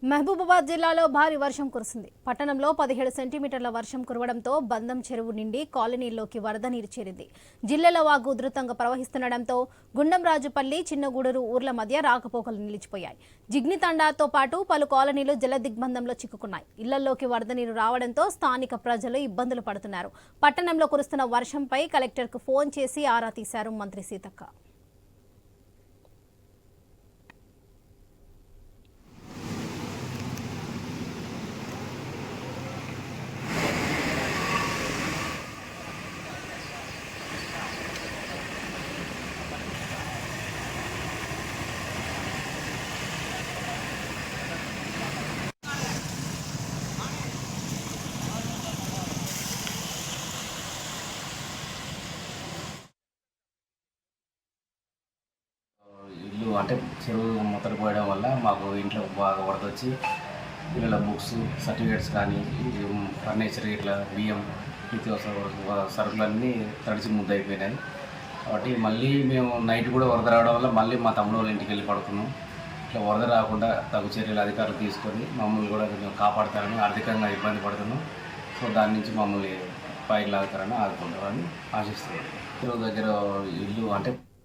మహబూబాబాద్ జిల్లాలో భారీ వర్షం కురిసింది. పట్టణంలో 17 సెంటీమీటర్ల వర్షం కురవడంతో బందం చెరువు నిండి కాలనీల్లోకి వరద నీరు చేరింది. జిల్లాలో వాగు ఉధృతంగా ప్రవహిస్తుండటంతో గుండంరాజుపల్లి, చిన్నగూడూరు ఊర్ల మధ్య రాకపోకలు నిలిచిపోయాయి. జిగ్నితండాతో పాటు పలు కాలనీలు జలదిగ్బంధంలో చిక్కుకున్నాయి. ఇళ్లలోకి వరద నీరు రావడంతో స్థానిక ప్రజలు ఇబ్బందులు పడుతున్నారు. పట్టణంలో కురుస్తున్న వర్షంపై కలెక్టర్కు ఫోన్ చేసి ఆరా తీశారు మంత్రి సీతక్క. అంటే చెరువు మొత్తలు పోయడం వల్ల మాకు ఇంట్లో బాగా వరద వచ్చి పిల్లల బుక్స్, సర్టిఫికేట్స్ కానీ ఫర్నిచర్ ఇట్లా బియ్యం నిత్యావసర సరుకులన్నీ తడిచి ముద్దయిపోయినాయి. కాబట్టి మళ్ళీ మేము నైట్ కూడా వరద రావడం వల్ల మళ్ళీ మా తమ్ముడు వాళ్ళ ఇంటికి వెళ్ళి పడుకున్నాం. ఇట్లా వరద రాకుండా తగు చర్యలు అధికారులు తీసుకొని మమ్మల్ని కూడా కొంచెం కాపాడతారని, ఆర్థికంగా ఇబ్బంది పడుతున్నాం. సో దాని నుంచి మమ్మల్ని పైకి లాగుతారని ఆదుకుంటారని ఆశిస్తున్నాం. చెరువు దగ్గర ఇల్లు అంటే